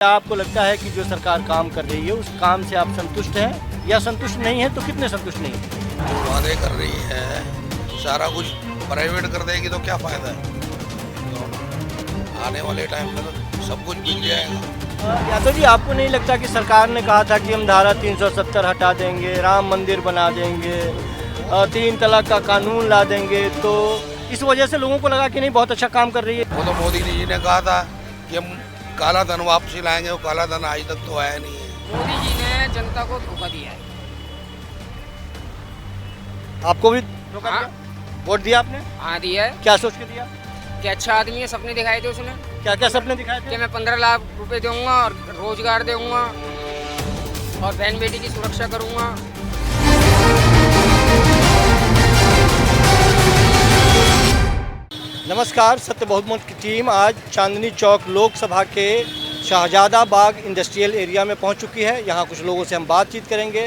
क्या आपको लगता है कि जो सरकार काम कर रही है उस काम से आप संतुष्ट हैं या संतुष्ट नहीं है, तो कितने संतुष्ट नहीं हैं? जो वादे कर रही है सारा कुछ प्राइवेट कर देगी तो क्या फ़ायदा है। तो आने वाले टाइम में तो सब कुछ बिक जाएगा। यादव जी, आपको नहीं लगता कि सरकार ने कहा था कि हम धारा 370 हटा देंगे, राम मंदिर बना देंगे, 3 तलाक का कानून ला देंगे, तो इस वजह से लोगों को लगा कि नहीं बहुत अच्छा काम कर रही है? वो तो मोदी जी ने कहा था कि हम काला धन वापसी लाएंगे, वो काला धन आज तक तो आया नहीं है। मोदी जी ने जनता को धोखा दिया है। आपको भी धोखा हाँ। दिया? वोट दिया आपने? हाँ दिया है क्या सोच के दिया? कि अच्छा आदमी है, सपने दिखाए थे उसने क्या क्या सपने दिखाए थे? कि मैं 15 लाख रुपए दूंगा और रोजगार दूंगा और बहन बेटी की सुरक्षा करूंगा। नमस्कार, सत्य बहुमत की टीम आज चांदनी चौक लोकसभा के शाहजादा बाग इंडस्ट्रियल एरिया में पहुंच चुकी है। यहां कुछ लोगों से हम बातचीत करेंगे।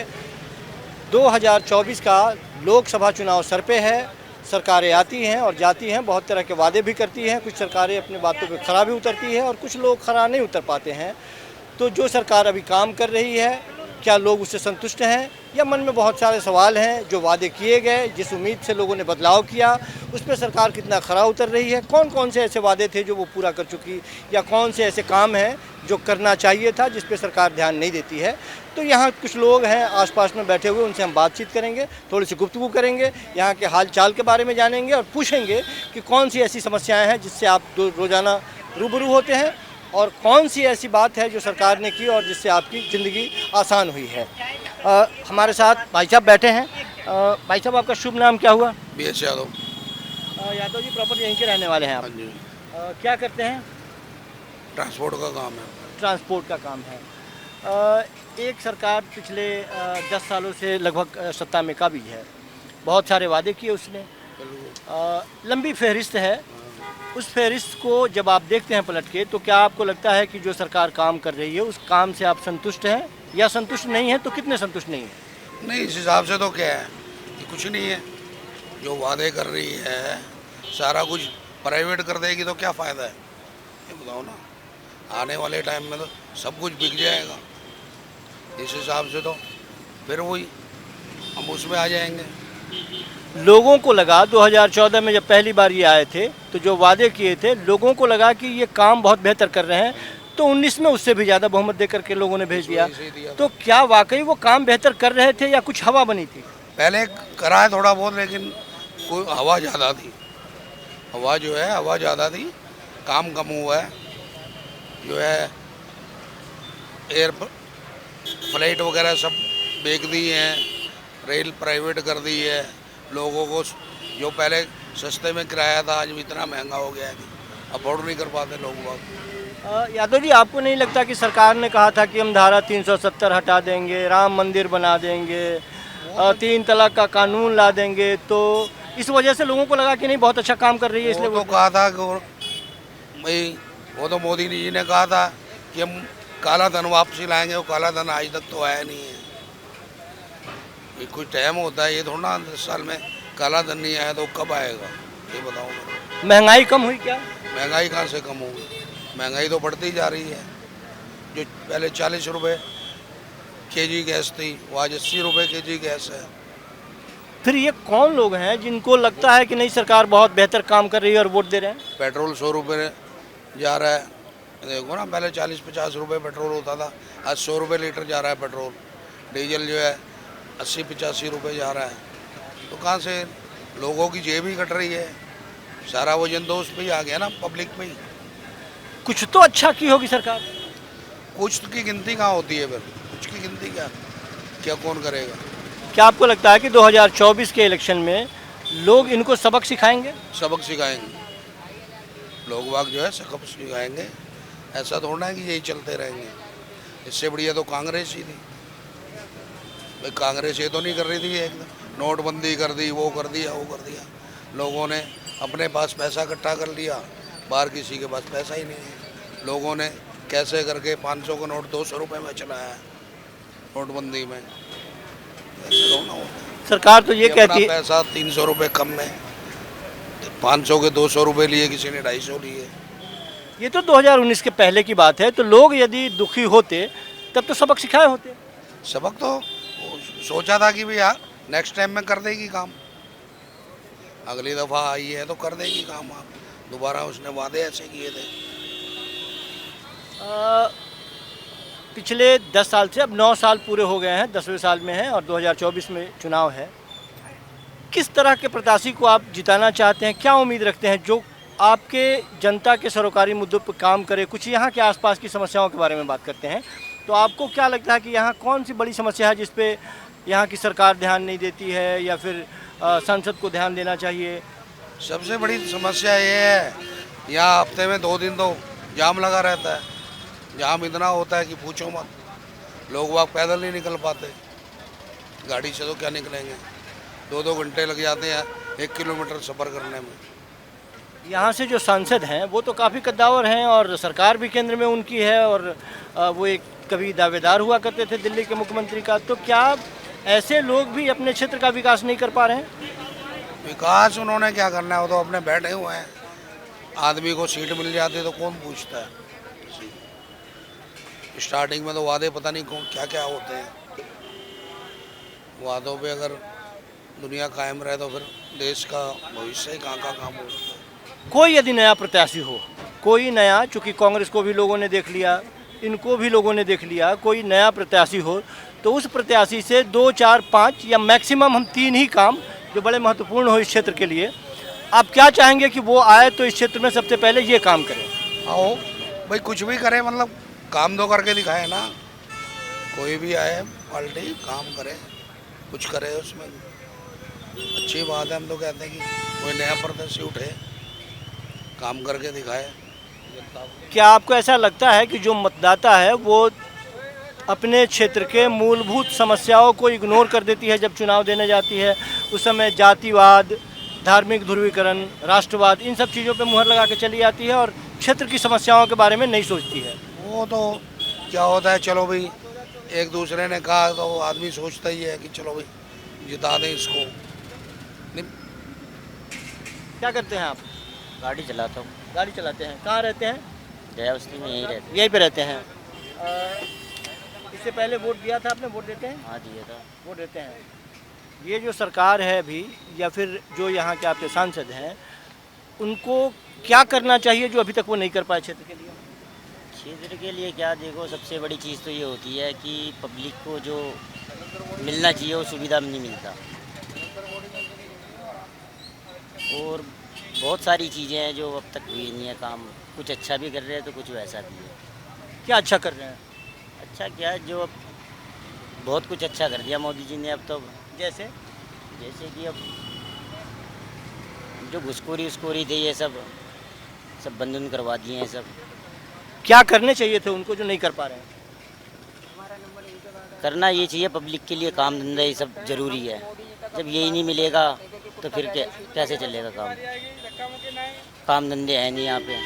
2024 का लोकसभा चुनाव सर पे है। सरकारें आती हैं और जाती हैं, बहुत तरह के वादे भी करती हैं। कुछ सरकारें अपनी बातों पे खरा भी उतरती है और कुछ लोग खरा नहीं उतर पाते हैं। तो जो सरकार अभी काम कर रही है, क्या लोग उससे संतुष्ट हैं या मन में बहुत सारे सवाल हैं? जो वादे किए गए, जिस उम्मीद से लोगों ने बदलाव किया, उस पर सरकार कितना खरा उतर रही है? कौन कौन से ऐसे वादे थे जो वो पूरा कर चुकी, या कौन से ऐसे काम हैं जो करना चाहिए था जिस पे सरकार ध्यान नहीं देती है? तो यहाँ कुछ लोग हैं आसपास में बैठे हुए, उनसे हम बातचीत करेंगे, थोड़ी सी गुफ्तगू करेंगे, यहाँ के हाल चाल के बारे में जानेंगे और पूछेंगे कि कौन सी ऐसी समस्याएँ हैं जिससे आप रोज़ाना रूबरू होते हैं और कौन सी ऐसी बात है जो सरकार ने की और जिससे आपकी ज़िंदगी आसान हुई है। हमारे साथ भाई साहब बैठे हैं। भाई साहब, आपका शुभ नाम क्या हुआ? BS यादव। यादव जी, प्रॉपर यहीं के रहने वाले हैं आप? हाँ जी, क्या करते हैं? ट्रांसपोर्ट का काम है। ट्रांसपोर्ट का काम है। एक सरकार पिछले 10 सालों से लगभग सत्ता में काबिज है। बहुत सारे वादे किए उसने, लंबी फहरिस्त है। उस फहरिस्त को जब आप देखते हैं पलट के, तो क्या आपको लगता है कि जो सरकार काम कर रही है उस काम से आप संतुष्ट हैं या संतुष्ट नहीं हैं, तो कितने संतुष्ट नहीं हैं? नहीं, इस हिसाब से तो क्या है कि कुछ नहीं है। जो वादे कर रही है सारा कुछ प्राइवेट कर देगी तो क्या फ़ायदा है, ये बताओ ना। आने वाले टाइम में तो सब कुछ बिक जाएगा। इस हिसाब से तो फिर वही हम उसमें आ जाएंगे। लोगों को लगा 2014 में जब पहली बार ये आए थे, तो जो वादे किए थे लोगों को लगा कि ये काम बहुत बेहतर कर रहे हैं, तो 19 में उससे भी ज़्यादा बहुमत देकर के लोगों ने भेज दिया। तो क्या वाकई वो काम बेहतर कर रहे थे या कुछ हवा बनी थी? पहले करा है थोड़ा बहुत, लेकिन कोई हवा ज़्यादा थी। हवा जो है हवा ज़्यादा थी, काम कम हुआ है। जो है एयर फ्लाइट वगैरह सब बेच दी हैं, रेल प्राइवेट कर दी है। लोगों को जो पहले सस्ते में किराया था आज इतना महंगा हो गया है कि अफोर्ड नहीं कर पाते लोग बहुत। यादव जी, आपको नहीं लगता कि सरकार ने कहा था कि हम धारा 370 हटा देंगे, राम मंदिर बना देंगे, 3 तलाक का कानून ला देंगे, तो इस वजह से लोगों को लगा कि नहीं बहुत अच्छा काम कर रही है, इसलिए वो तो कहा था कि भाई, वो तो मोदी जी ने कहा था कि हम काला धन वापसी लाएंगे, वो काला धन आज तक तो आया नहीं है। ये कुछ टाइम होता है, ये थोड़ा ना 10 साल में काला धन नहीं आया तो कब आएगा, ये बताओ मेरे। महंगाई कम हुई क्या? महंगाई कहाँ से कम होगी? महंगाई तो बढ़ती जा रही है। जो पहले 40 रुपये kg गैस थी, वो आज 80 रुपये kg गैस है। फिर ये कौन लोग हैं जिनको लगता है कि नहीं सरकार बहुत बेहतर काम कर रही है और वोट दे रहे हैं? पेट्रोल 100 रुपये जा रहा है। देखो ना, पहले 40-50 रुपये पेट्रोल होता था, आज 100 रुपये लीटर जा रहा है पेट्रोल। डीजल जो है 80-85 रुपये जा रहा है। तो कहाँ से लोगों की जेब ही कट रही है। सारा वजन तो उस पर ही आ गया ना, पब्लिक पे ही। कुछ तो अच्छा की होगी सरकार। कुछ की गिनती कहाँ होती है फिर? कुछ की गिनती क्या क्या कौन करेगा? क्या आपको लगता है कि 2024 के इलेक्शन में लोग इनको सबक सिखाएंगे? सबक सिखाएंगे लोग बाग, जो है सबक सिखाएंगे। ऐसा थोड़ा है कि यही चलते रहेंगे। इससे बढ़िया तो कांग्रेस ही थी। भाई कांग्रेस ये तो नहीं कर रही थी एकदम नोटबंदी कर दी, वो कर दिया, वो कर दिया। लोगों ने अपने पास पैसा इकट्ठा कर लिया, बाहर किसी के पास पैसा ही नहीं है। लोगों ने कैसे करके 500 का नोट 200 रुपये में चलाया है नोटबंदी में। ऐसे थोड़ा होता है। सरकार तो ये कहती है पैसा 300 रुपये कम में, 500 के 200 रुपये लिए, किसी ने 250 लिए। ये तो 2019 के पहले की बात है, तो लोग यदि दुखी होते तब तो सबक सिखाए होते। सबक तो वो सोचा था कि भैया नेक्स्ट टाइम में कर देगी काम, अगली दफ़ा आई है तो कर देगी काम। आप दोबारा उसने वादे ऐसे किए थे। पिछले 10 साल से अब 9 साल पूरे हो गए हैं, 10वें साल में हैं और 2024 में चुनाव है। किस तरह के प्रत्याशी को आप जिताना चाहते हैं, क्या उम्मीद रखते हैं जो आपके जनता के सरोकारी मुद्दों पर काम करे? कुछ यहाँ के आसपास की समस्याओं के बारे में बात करते हैं, तो आपको क्या लगता है कि यहाँ कौन सी बड़ी समस्या है जिस पे यहाँ की सरकार ध्यान नहीं देती है या फिर संसद को ध्यान देना चाहिए? सबसे बड़ी समस्या ये है, यहाँ हफ्ते में 2 दिन तो जाम लगा रहता है। जाम इतना होता है कि पूछो मत, लोग वहाँ पैदल नहीं निकल पाते, गाड़ी से तो क्या निकलेंगे। 2-2 घंटे लग जाते हैं 1 किलोमीटर सफ़र करने में। यहाँ से जो सांसद हैं वो तो काफ़ी कद्दावर हैं और सरकार भी केंद्र में उनकी है और वो एक कभी दावेदार हुआ करते थे दिल्ली के मुख्यमंत्री का। तो क्या ऐसे लोग भी अपने क्षेत्र का विकास नहीं कर पा रहे हैं? विकास उन्होंने क्या करना है, वो तो अपने बैठे हुए हैं। आदमी को सीट मिल जाती है तो कौन पूछता है। स्टार्टिंग में तो वादे पता नहीं कौन क्या क्या होते हैं। वादों पे अगर दुनिया कायम रहे तो फिर देश का भविष्य ही कहाँ काम हो। कोई यदि नया प्रत्याशी हो, कोई नया, चूँकि कांग्रेस को भी लोगों ने देख लिया, इनको भी लोगों ने देख लिया, कोई नया प्रत्याशी हो तो उस प्रत्याशी से 2, 4, 5 या मैक्सिमम हम 3 ही काम जो बड़े महत्वपूर्ण हो इस क्षेत्र के लिए, आप क्या चाहेंगे कि वो आए तो इस क्षेत्र में सबसे पहले ये काम करें? आओ भाई, कुछ भी करे, मतलब काम तो करके दिखाए ना। कोई भी आए पार्टी काम करे, कुछ करे, उसमें अच्छी बात है। हम तो कहते हैं कि कोई नया प्रत्याशी उठे, काम करके दिखाए। क्या आपको ऐसा लगता है कि जो मतदाता है वो अपने क्षेत्र के मूलभूत समस्याओं को इग्नोर कर देती है जब चुनाव देने जाती है? उस समय जातिवाद, धार्मिक ध्रुवीकरण, राष्ट्रवाद, इन सब चीज़ों पे मुहर लगा के चली जाती है और क्षेत्र की समस्याओं के बारे में नहीं सोचती है। वो तो क्या होता है, चलो भाई एक दूसरे ने कहा तो आदमी सोचता ही है कि चलो भाई जिता दें इसको। नहीं, क्या करते हैं आप? गाड़ी चलाता हूँ। गाड़ी चलाते हैं। कहाँ रहते हैं? जया बस्ती में यहीं रहते। यहीं पे रहते हैं। इससे पहले वोट दिया था आपने? वोट देते हैं? हाँ दिया था। वोट देते हैं। ये जो सरकार है अभी या फिर जो यहाँ के आपके सांसद हैं, उनको क्या करना चाहिए जो अभी तक वो नहीं कर पाए क्षेत्र के लिए? क्षेत्र के लिए क्या, देखो सबसे बड़ी चीज़ तो ये होती है कि पब्लिक को जो मिलना चाहिए वो सुविधा नहीं मिलता। और बहुत सारी चीज़ें हैं जो अब तक हुई नहीं है काम। कुछ अच्छा भी कर रहे हैं तो कुछ वैसा भी है। क्या अच्छा कर रहे हैं? अच्छा क्या, जो अब बहुत कुछ अच्छा कर दिया मोदी जी ने अब तो। जैसे कि अब जो घुसखोरी थे ये सब बंधन करवा दिए हैं सब। क्या करने चाहिए थे उनको जो नहीं कर पा रहे हैं? करना ये चाहिए, पब्लिक के लिए काम धंधा ये सब ज़रूरी है। जब यही नहीं मिलेगा तो फिर कैसे चलेगा काम? काम धंधे हैं नहीं यहाँ पे।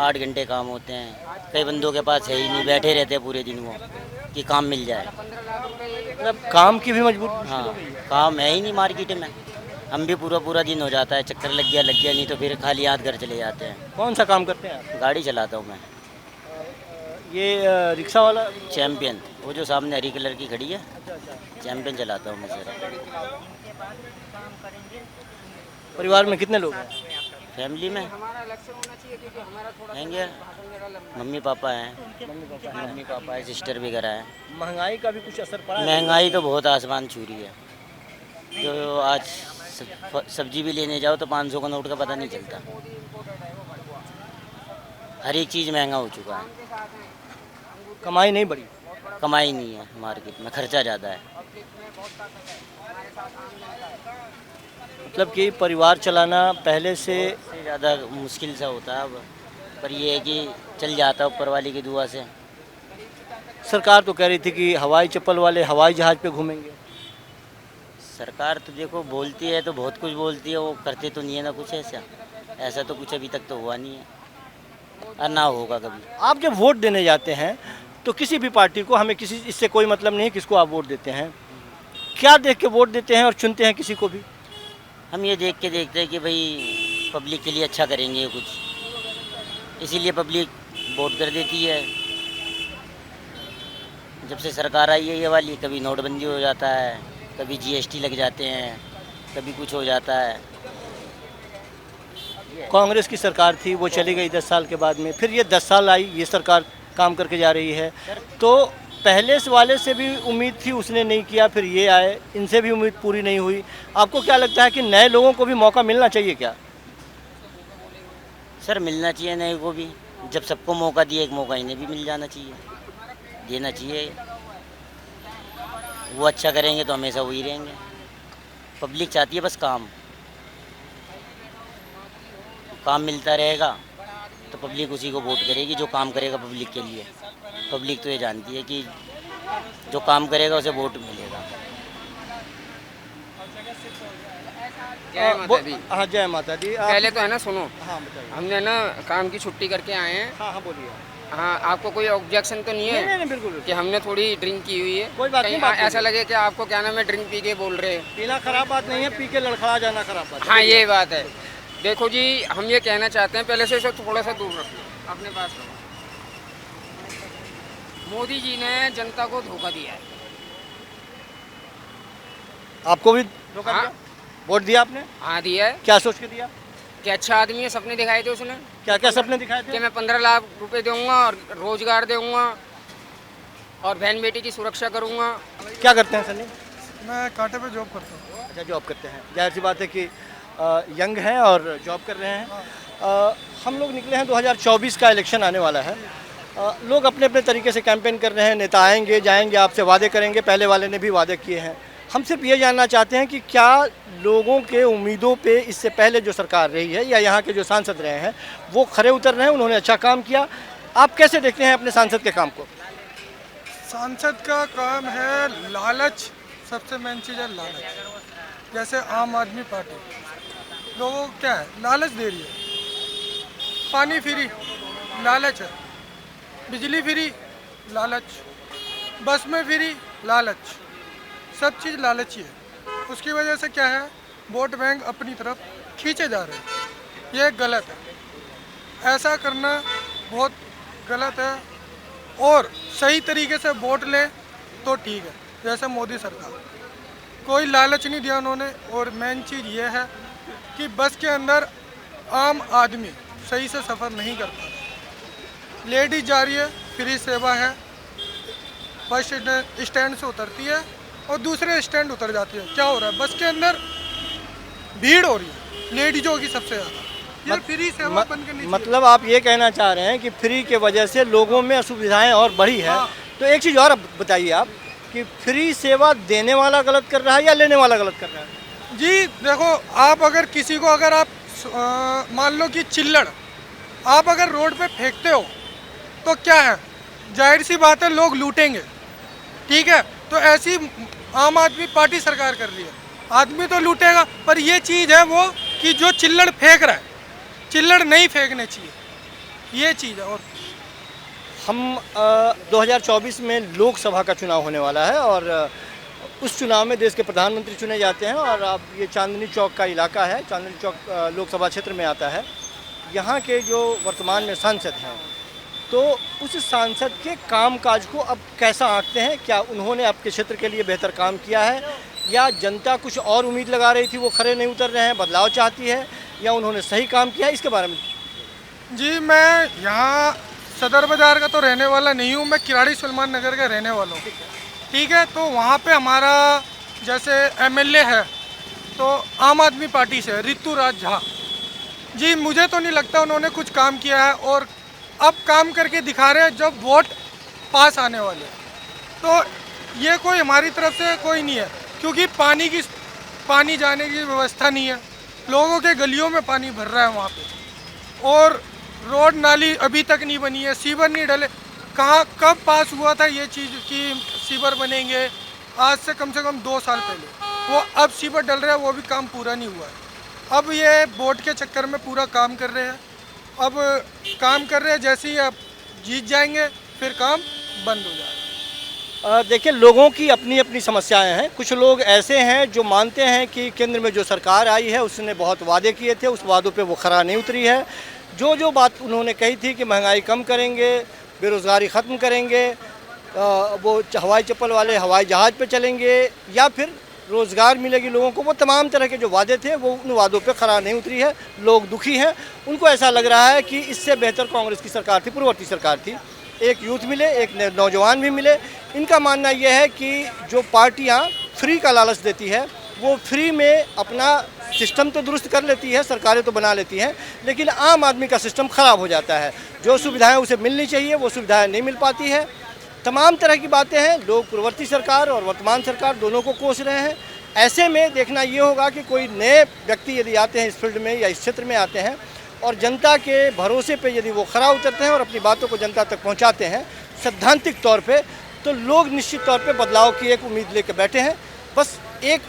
8 घंटे काम होते हैं, कई बंदों के पास है ही नहीं, बैठे रहते हैं पूरे दिन वो कि काम मिल जाए। मतलब काम की भी मजबूरी। हाँ, काम है ही नहीं मार्केट में। हम भी पूरा दिन हो जाता है, चक्कर लग गया नहीं तो फिर खाली हाथ घर चले जाते हैं। कौन सा काम करते हैं आप? गाड़ी चलाता हूँ मैं। ये रिक्शा वाला? चैम्पियन, वो जो सामने हरी कलर की खड़ी है, चैम्पियन चलाता हूँ मैं सर। परिवार में कितने लोग हैं? फैमिली में हैंगे मम्मी पापा हैं। मम्मी पापा है, सिस्टर वगैरह है। महंगाई का भी कुछ असर पड़ा है? महंगाई तो बहुत आसमान छू रही है। जो आज सब्जी भी लेने जाओ तो 500 का नोट का पता नहीं चलता। हर एक चीज़ महंगा हो चुका है। कमाई नहीं बढ़ी? कमाई नहीं है मार्केट में, खर्चा ज़्यादा है। मतलब कि परिवार चलाना पहले से ज़्यादा मुश्किल सा होता है अब, पर ये है कि चल जाता है ऊपर वाले की दुआ से। सरकार तो कह रही थी कि हवाई चप्पल वाले हवाई जहाज़ पे घूमेंगे। सरकार तो देखो बोलती है तो बहुत कुछ बोलती है, वो करते तो नहीं है ना कुछ ऐसा तो कुछ अभी तक तो हुआ नहीं है और ना होगा कभी। आप जब वोट देने जाते हैं तो किसी भी पार्टी को, हमें किसी इससे कोई मतलब नहीं है किसको आप वोट देते हैं, क्या देख के वोट देते हैं और चुनते हैं किसी को भी? हम ये देख के देखते हैं कि भाई पब्लिक के लिए अच्छा करेंगे कुछ। इसीलिए पब्लिक वोट कर देती है। जब से सरकार आई है ये वाली, कभी नोटबंदी हो जाता है, कभी जीएसटी लग जाते हैं, कभी कुछ हो जाता है। कांग्रेस की सरकार थी, वो चली गई 10 साल के बाद में, फिर ये 10 साल आई, ये सरकार काम करके जा रही है। तो पहले से वाले से भी उम्मीद थी, उसने नहीं किया, फिर ये आए, इनसे भी उम्मीद पूरी नहीं हुई। आपको क्या लगता है कि नए लोगों को भी मौका मिलना चाहिए क्या? सर मिलना चाहिए नए को भी। जब सबको मौका दिए, एक मौका इन्हें भी मिल जाना चाहिए, देना चाहिए। वो अच्छा करेंगे तो हमेशा वही रहेंगे। पब्लिक चाहती है बस काम मिलता रहेगा तो पब्लिक उसी को वोट करेगी जो काम करेगा पब्लिक के लिए। पब्लिक तो ये जानती है कि जो काम करेगा उसे वोट मिलेगा। जय माता दी। हाँ, जय माता दी। पहले तो है ना, सुनो, हाँ बताइए। हमने ना काम की छुट्टी करके आए हैं। हाँ हाँ बोलिए। हाँ, आपको कोई ऑब्जेक्शन तो नहीं है? नहीं बिल्कुल कि हमने थोड़ी ड्रिंक की हुई है? कोई बात कहीं नहीं, बात ऐसा लगे कि आपको क्या नाम है ड्रिंक पी के बोल रहे हैं? पीना खराब बात नहीं है, पी के लड़खड़ा जाना खराब बात है। हाँ, ये बात है। देखो जी, हम ये कहना चाहते हैं, पहले से इसे थोड़ा सा दूर रख लो, अपने पास रखो। मोदी जी ने जनता को धोखा दिया है। आपको भी धोखा हाँ। दिया? वोट दिया आपने? हाँ, दिया है। क्या सोच के दिया? कि अच्छा आदमी है, सपने दिखाए थे उसने क्या क्या सपने दिखाए थे? कि मैं 15 लाख रुपए दूंगा और रोजगार दूंगा और बहन बेटी की सुरक्षा करूंगा। क्या करते हैं सनी? मैं कांटे पे जॉब करता हूँ। अच्छा, जॉब करते हैं। जाहिर सी बात है कि यंग हैं और जॉब कर रहे हैं। हम लोग निकले हैं, 2024 का इलेक्शन आने वाला है। लोग अपने अपने तरीके से कैंपेन कर रहे हैं। नेता आएंगे जाएंगे, आपसे वादे करेंगे, पहले वाले ने भी वादे किए हैं। हम सिर्फ ये जानना चाहते हैं कि क्या लोगों के उम्मीदों पे इससे पहले जो सरकार रही है या यहाँ के जो सांसद रहे हैं वो खरे उतर रहे हैं, उन्होंने अच्छा काम किया? आप कैसे देखते हैं अपने सांसद के काम को? सांसद का काम है लालच, सबसे मेन चीज़ है लालच। जैसे आम आदमी पार्टी लोगों को क्या है, लालच दे रही है। पानी फ्री, लालच है। बिजली फ्री, लालच। बस में फ्री, लालच। सब चीज़ लालची है। उसकी वजह से क्या है, वोट बैंक अपनी तरफ खींचे जा रहे हैं। ये गलत है, ऐसा करना बहुत गलत है। और सही तरीके से वोट ले तो ठीक है। जैसे मोदी सरकार, कोई लालच नहीं दिया उन्होंने। और मेन चीज़ ये है कि बस के अंदर आम आदमी सही से सफ़र नहीं करता। लेडीज जा रही है, फ्री सेवा है, फर्स्ट स्टैंड से उतरती है और दूसरे स्टैंड उतर जाती है। क्या हो रहा है, बस के अंदर भीड़ हो रही है लेडीजों की सबसे ज़्यादा। ये फ्री सेवा बंद करनी चाहिए। मतलब आप ये कहना चाह रहे हैं कि फ्री के वजह से लोगों में असुविधाएं और बढ़ी है। हाँ। तो एक चीज़ और अब बताइए आप कि फ्री सेवा देने वाला गलत कर रहा है या लेने वाला गलत कर रहा है? जी देखो, आप अगर किसी को अगर आप मान लो कि चिल्लड़ आप अगर रोड पे फेंकते हो तो क्या है, जाहिर सी बात है लोग लूटेंगे। ठीक है, तो ऐसी आम आदमी पार्टी सरकार कर रही है। आदमी तो लूटेगा, पर ये चीज़ है वो कि जो चिल्लड़ फेंक रहा है, चिल्लड़ नहीं फेंकने चाहिए, ये चीज़ है। और हम 2024 में लोकसभा का चुनाव होने वाला है और उस चुनाव में देश के प्रधानमंत्री चुने जाते हैं। और अब ये चांदनी चौक का इलाका है, चांदनी चौक लोकसभा क्षेत्र में आता है। यहाँ के जो वर्तमान में सांसद हैं, तो उस सांसद के कामकाज को अब कैसा आंकते हैं? क्या उन्होंने आपके क्षेत्र के लिए बेहतर काम किया है या जनता कुछ और उम्मीद लगा रही थी, वो खरे नहीं उतर रहे हैं, बदलाव चाहती है, या उन्होंने सही काम किया है? इसके बारे में जी, मैं यहाँ सदर बाज़ार का तो रहने वाला नहीं हूँ, मैं किराड़ी सुलेमान नगर का रहने वाला हूँ। ठीक है, तो वहाँ पे हमारा जैसे एमएलए है तो आम आदमी पार्टी से ऋतुराज झा जी, मुझे तो नहीं लगता उन्होंने कुछ काम किया है। और अब काम करके दिखा रहे हैं जब वोट पास आने वाले। तो ये कोई हमारी तरफ से कोई नहीं है, क्योंकि पानी जाने की व्यवस्था नहीं है। लोगों के गलियों में पानी भर रहा है वहाँ पे। और रोड नाली अभी तक नहीं बनी है, सीवर नहीं डले। कहाँ कब पास हुआ था ये चीज़ कि सीवर बनेंगे? आज से कम 2 साल पहले। वो अब सीवर डल रहा है, वो भी काम पूरा नहीं हुआ है। अब ये वोट के चक्कर में पूरा काम कर रहे हैं। अब काम कर रहे हैं, जैसे ही अब जीत जाएंगे फिर काम बंद हो जाएगा। देखिए, लोगों की अपनी अपनी समस्याएं हैं। कुछ लोग ऐसे हैं जो मानते हैं कि केंद्र में जो सरकार आई है उसने बहुत वादे किए थे, उस वादों पे वो खरा नहीं उतरी है। जो जो बात उन्होंने कही थी कि महंगाई कम करेंगे, बेरोज़गारी ख़त्म करेंगे, वो हवाई चप्पल वाले हवाई जहाज़ पे चलेंगे या फिर रोज़गार मिलेगी लोगों को, वो तमाम तरह के जो वादे थे वो उन वादों पे खरा नहीं उतरी है। लोग दुखी हैं। उनको ऐसा लग रहा है कि इससे बेहतर कांग्रेस की सरकार थी, पूर्ववर्ती सरकार थी। एक यूथ मिले, एक नौजवान भी मिले। इनका मानना यह है कि जो पार्टियां फ्री का लालच देती है वो फ्री में अपना सिस्टम तो दुरुस्त कर लेती है, सरकारें तो बना लेती हैं, लेकिन आम आदमी का सिस्टम ख़राब हो जाता है। जो सुविधाएं उसे मिलनी चाहिए वो सुविधाएं नहीं मिल पाती है। तमाम तरह की बातें हैं। लोग पूर्ववर्ती सरकार और वर्तमान सरकार दोनों को कोस रहे हैं। ऐसे में देखना ये होगा कि कोई नए व्यक्ति यदि आते हैं इस फील्ड में या इस क्षेत्र में आते हैं और जनता के भरोसे पे यदि वो खरा उतरते हैं और अपनी बातों को जनता तक पहुंचाते हैं सैद्धांतिक तौर पे, तो लोग निश्चित तौर पे बदलाव की एक उम्मीद लेकर बैठे हैं। बस एक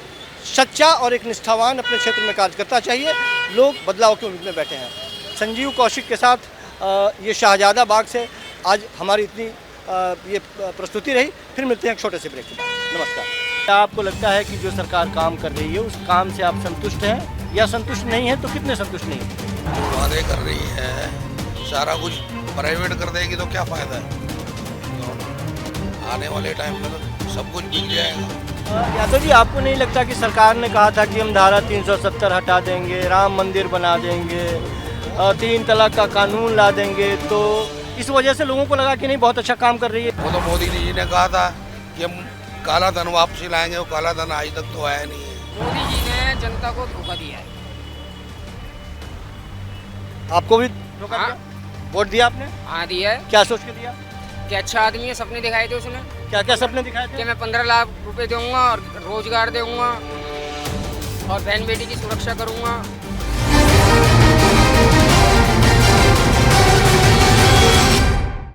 सच्चा और एक निष्ठावान अपने क्षेत्र में कार्यकर्ता चाहिए। लोग बदलाव की उम्मीद में बैठे हैं। संजीव कौशिक के साथ ये शाहजादा बाग से आज हमारी इतनी ये प्रस्तुति रही। फिर मिलते हैं एक छोटे से ब्रेक के बाद। नमस्कार। क्या आपको लगता है कि जो सरकार काम कर रही है उस काम से आप संतुष्ट हैं या संतुष्ट नहीं हैं? तो कितने संतुष्ट नहीं हैं? वादे कर रही है, सारा कुछ प्राइवेट कर देगी तो क्या फ़ायदा है? तो आने वाले टाइम में तो सब कुछ बिक जाएगा। यादव जी, आपको नहीं लगता कि सरकार ने कहा था कि हम धारा 370 हटा देंगे, राम मंदिर बना देंगे, 3 तलाक का कानून ला देंगे, तो इस वजह से लोगों को लगा कि नहीं बहुत अच्छा काम कर रही है? वो तो मोदी जी ने कहा था कि हम काला धन वापसी लाएंगे, वो काला धन आज तक तो आया नहीं है। मोदी जी ने जनता को धोखा दिया है। आपको भी धोखा हाँ। दिया? वोट दिया आपने? हाँ दिया है। क्या सोच के दिया? कि अच्छा आदमी है, सपने दिखाए थे उसने क्या क्या सपने दिखाए थे? कि मैं 15 लाख रुपए दूंगा और रोजगार दूंगा और बहन बेटी की सुरक्षा करूंगा